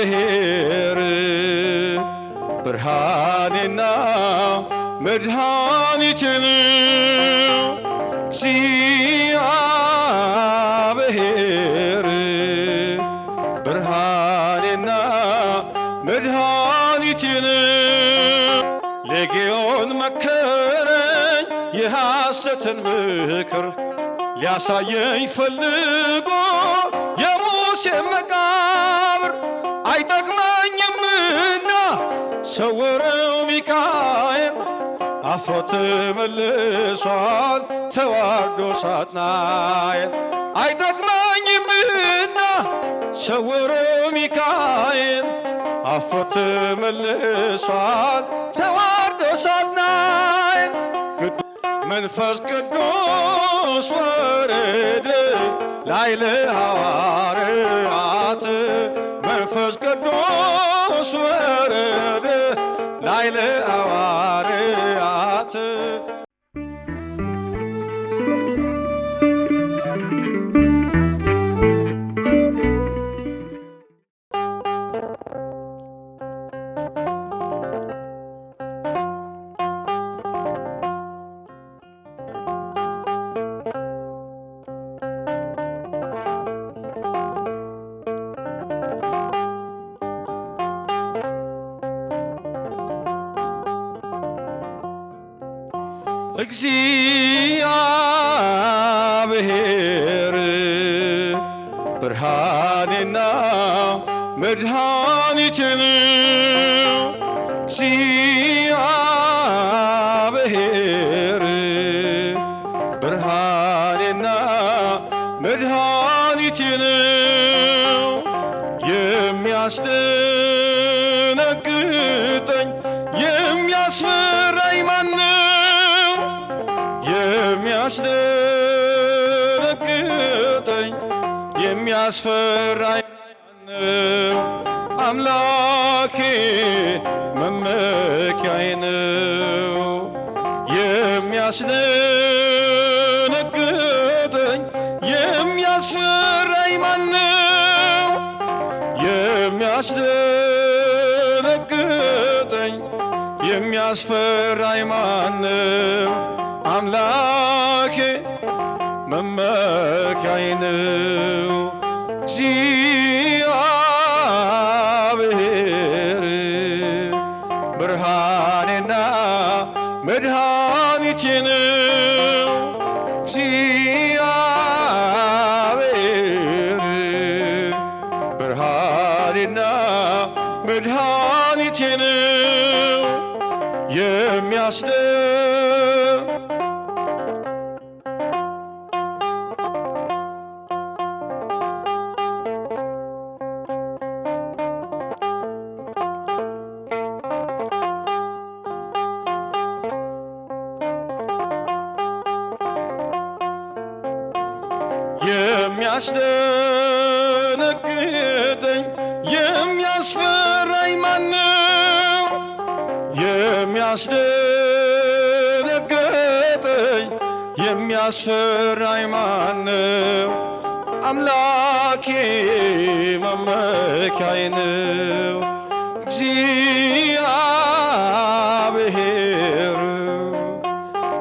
እግዚአብሔር ብርሃኔና መድኃኒቴ ነው። እግዚአብሔር ብርሃኔና መድኃኒቴ ነው። ሌጌዮን መከረኝ የሐሰትን ምክር ሊያሳየኝ ፈልጎ የሙሴ መቃብር አይጠቅመኝምና ሰወረው ሚካኤል አፎ ተመልሷል ተዋርዶ ሳጥናኤል አይጠቅመኝምና ሰወረው ሚካኤል አፎ ተመልሷል ተዋርዶ ሳጥናኤል መንፈስ ቅዱስ ወረደ ላዕለ ሐዋርያት መንፈስ ቅዱስ ወረደ ላዕለ ሐዋርያት እግዚአብሔር ብርሃኔና መድኃኒቴ ነው። እግዚአብሔር ብርሃኔና መድኃኒቴ ነው። የሚያስደነግጠኝ የሚያስፈራኝ ማነው? የሚያስደነግጠኝ የሚያስፈራኝ ነው። አምላኬ መመኪያዬ ነው። የሚያስደነግጠኝ የሚያስፈራኝ ማነው? የሚያስደነግጠኝ የሚያስፈራኝ ማነው? አምላኬ መመኪያዬ ነው። እግዚአብሔር ብርሃኔና መድኃኒቴ ነው። እግዚአብሔር ብርሃኔና መድኃኒቴ ነው። የሚያስደነግጠኝ የሚያስፈራኝ ማነው? የሚያስደነግጠኝ የሚያስፈራኝ ማነው? አምላኬ መመኪያዬ ነው። እግዚአብሔር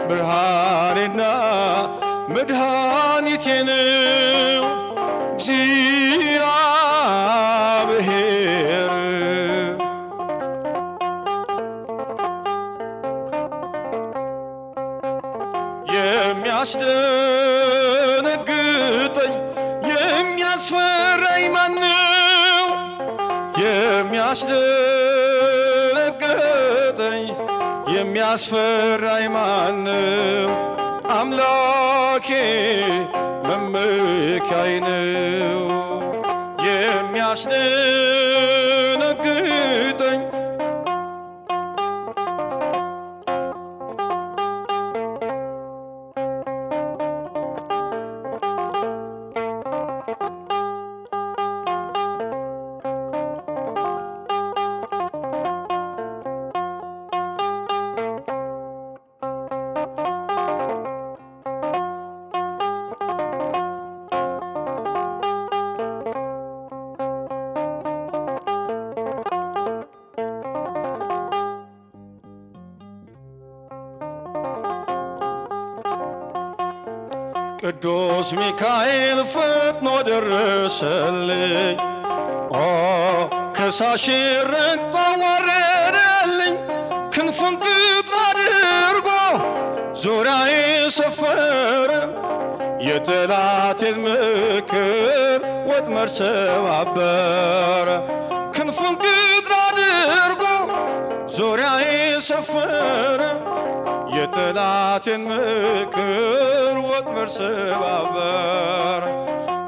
ብርሃኔና መድኃኒቴ ነው። እግዚአብሔር የሚያስደነግጠኝ የሚያስፈራኝ ማነው? የሚያስደነግጠኝ የሚያስፈራኝ ማነው? አምላኬ መመኪያዬ ነው። የሚያስደነግጠኝ ቅዱስ ሚካኤል ፈጥኖ ደረሰልኝ። ኦ ከሳሽን ረግጦ አዋረደልኝ። ክንፉን ቅጥር አድርጎ ዙሪያዬ ሰፈረ። የጠላቴን ምክር ወጥመድ ሰባበረ። ክንፉን ቅጥር አድርጎ ዙሪያዬ ሰፈረ። የጠላቴን ምክር ወጥመድ ሰባበረ።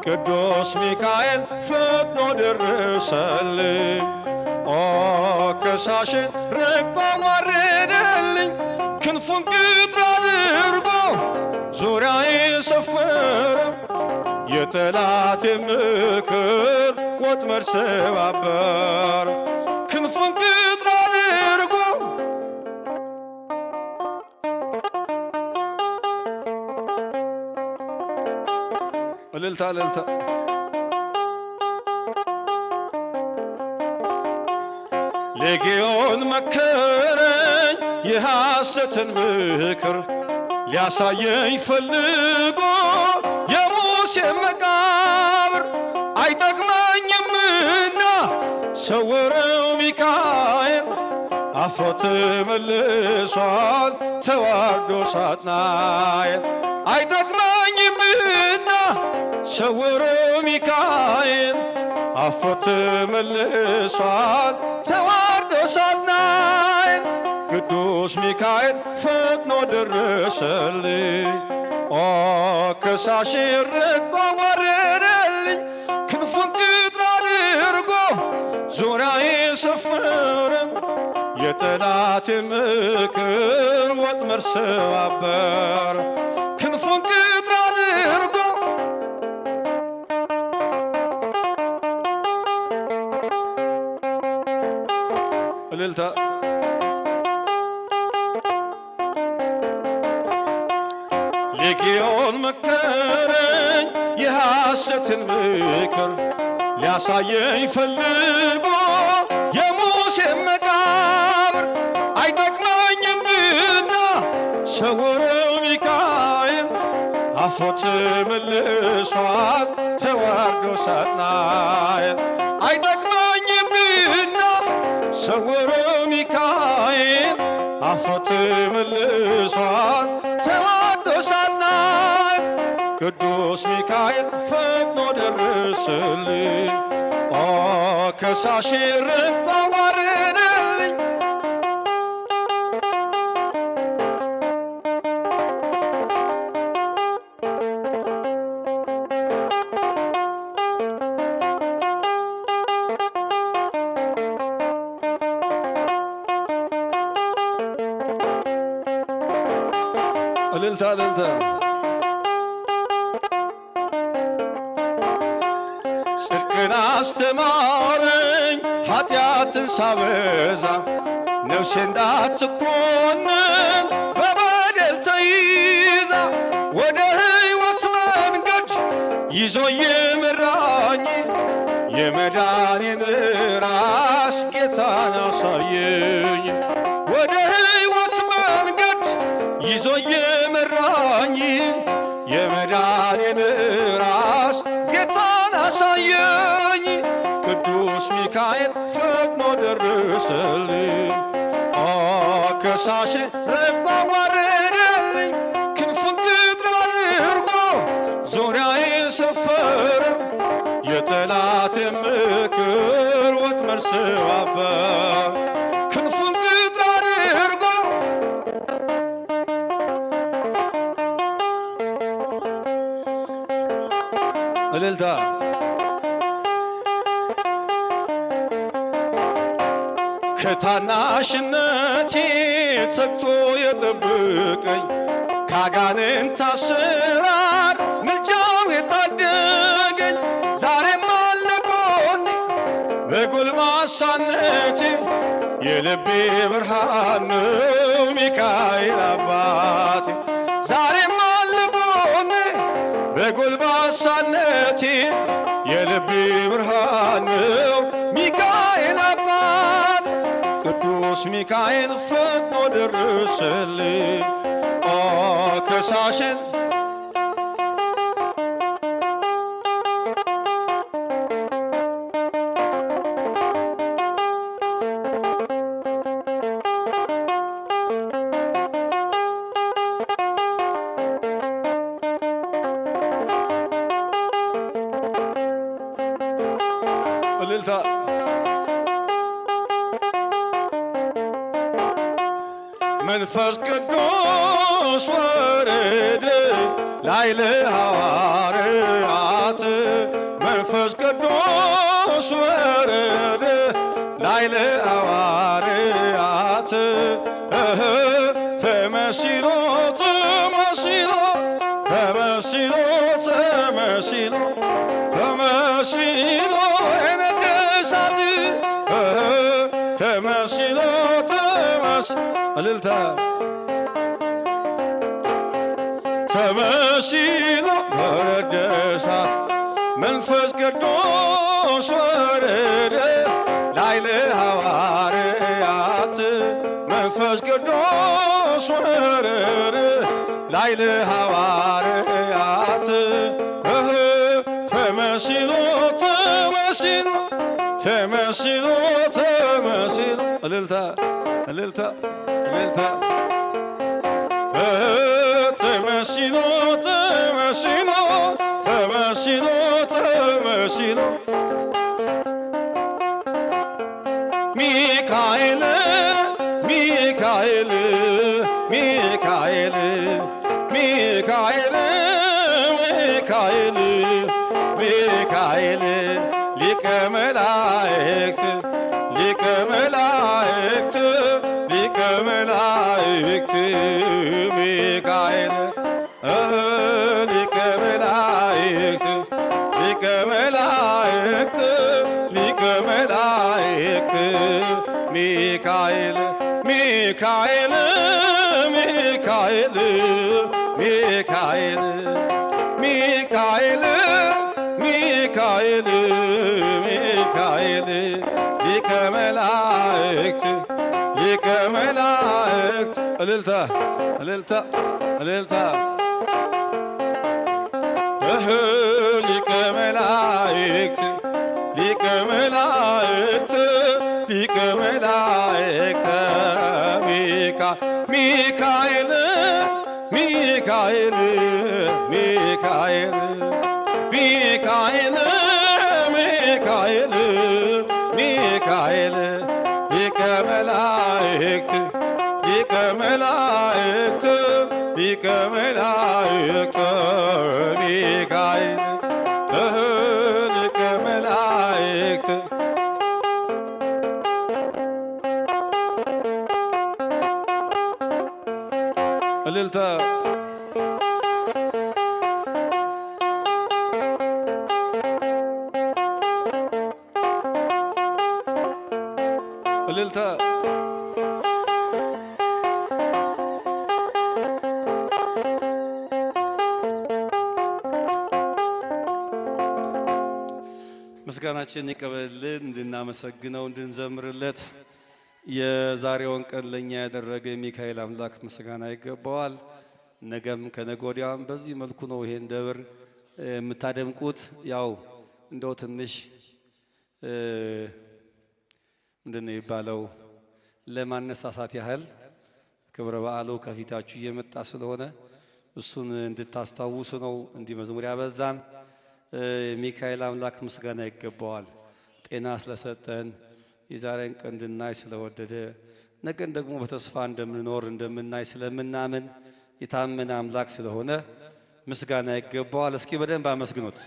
ቅዱስ ሚካኤል ፈጥኖ ደረሰልኝ። ኦ ከሳሽን ረግጦ አዋረደልኝ። ክንፉን ቅጥር አድርጎ ዙሪያዬ ሰፈረ። የጠላቴን ምክር ወጥመድ ሰባበረ። ክንፉን ቅጥር አድርጎ እልልታ እልልታ ሌጌዮን መከረኝ የሐሰትን ምክር ሊያሳየኝ ፈልጎ የሙሴ መቃብር አይጠቅመኝምና ሰወረው ሚካኤል አፍሮት መልሷል ተዋርዶ ሳጥናኤል አይጠቅመኝምና ሰወረው ሚካኤል አፍሮት መልሷል ተዋርዶ ሳጥናኤል ቅዱስ ሚካኤል ፈጥኖ ደረሰልኝ። ኦ ከሳሽን ረግጦ አዋረደልኝ። ክንፉን ቅጥር አድርጎ ዙሪያዬ ሰፈረ። የጠላቴን ምክር ወጥመድ ሰባበረ። ክንፉን ቅጥር አድርጎ እልልታ ሌጌዮን መከረኝ የሐሰትን ምክር ሊያሳየኝ ፈልጎ የሙሴ መቃብር አይጠቅመኝምና ሰወረው ሚካኤል አፍሮት መልሷል ተዋርዶ ሳጥናኤል አይጠቅመኝምና ሰወረው ሚካኤል አፍሮት መልሷል ተዋርዶ ሳጥናኤል ቅዱስ ሚካኤል ፈጥኖ ደረሰልኝ። ኦ ከሳሽን ረግጦ አዋረደልኝ። እልልታ እልልታ ጽድቅን አስተማረኝ ኃጢአትን ሳበዛ ነፍሴ እንዳትኮንን በበደል ተይዛ ወደ ሕይወት መንገድ ይዞ የመራኝ የመዳኔን ራስ ጌታን አሳየኝ። ወደ ሕይወት መንገድ ይዞ የመራኝ የመዳኔን ራስ ጌታን አሳየኝ። ቅዱስ ሚካኤል ፈጥኖ ደረሰልኝ። ኦ ከሳሽን ረግጦ አዋረደልኝ። ክንፉን ቅጥር አድርጎ ዙሪያዬ ሰፈረ። የጠላቴን ምክር ወጥመድ ሰባበረ። ክንፉን ቅጥር አድርጎ እልልታ ከታናሽነቴ ተግቶ የጠበቀኝ ካጋንንት አሰራር ምልጃው የታደገኝ ዛሬም አለ ጎኔ በጎልማሳነቴ የልቤ ብርሃን ነው ሚካኤል አባቴ። ዛሬም አለ ጎኔ በጎልማሳነቴ የልቤ ብርሃን ነው ሚካኤል አባቴ። ቅዱስ ሚካኤል ፈጥኖ ደረሰልኝ። ኦ ከሳሽን እልልታ መንፈስ ቅዱስ ወረደ ላይለ ሐዋርያት መንፈስ ቅዱስ ወረደ ላይለ ሐዋርያት ተመሲሎ ተመሲሎ ተመሲሎ ተመሲሎ ተመሲሎ የነገሳት ተመሲሎ እልልታ ተመሲሎ ወረደ እሳት መንፈስ ቅዱስ ወረደ ላይለ ሐዋርያት መንፈስ ቅዱስ ወረደ ላይለ ሐዋርያት ተመሲሎ ተመሲሎ ተመሲሎ ተመሲሎ እልልታ እልልታ እልልታ ተመሲሎ ተመሲሎ ተመሲሎ ተመሲሎ ሚካኤል ሚካኤል ሚካኤል ሚካኤል ሚካኤል ሚካኤል ሊቀ መላእክት ሊቀ መላእክት ሊቀ መላእክት ሚካኤል ሊቀ መላእክት ሊቀ መላእክት ሊቀ መላእክት ሚካኤል ሚካኤል ሚካኤል ሚካኤል ሚካኤል ሚካኤል ሚካኤል ሊቀ መላእክት ሊቀ መላእክት እልልታ እልልታ እልልታ ሊቀ መላእክት ሊቀ መላእክት ሊቀ መላእክት ሚካኤል ሚካኤል ሚካኤል ሚካኤል ሚካኤል ሚካኤል ሊቀ መላእክት ሊቀ መላእክት ሊቀ መላእክት ሚካኤል ሊቀ መላእክት እልልታ እልልታ ምስጋናችን ይቀበልልን እንድናመሰግነው እንድንዘምርለት የዛሬውን ቀን ለኛ ያደረገ የሚካኤል አምላክ ምስጋና ይገባዋል። ነገም ከነገ ወዲያም በዚህ መልኩ ነው ይሄን ደብር የምታደምቁት። ያው እንደው ትንሽ ምንድነው የሚባለው ለማነሳሳት ያህል ክብረ በዓሉ ከፊታችሁ እየመጣ ስለሆነ እሱን እንድታስታውሱ ነው እንዲህ መዝሙር ያበዛን። ሚካኤል አምላክ ምስጋና ይገባዋል። ጤና ስለሰጠን የዛሬን ቀን እንድናይ ስለወደደ ነገን ደግሞ በተስፋ እንደምንኖር እንደምናይ ስለምናምን የታመነ አምላክ ስለሆነ ምስጋና ይገባዋል። እስኪ በደንብ አመስግኑት።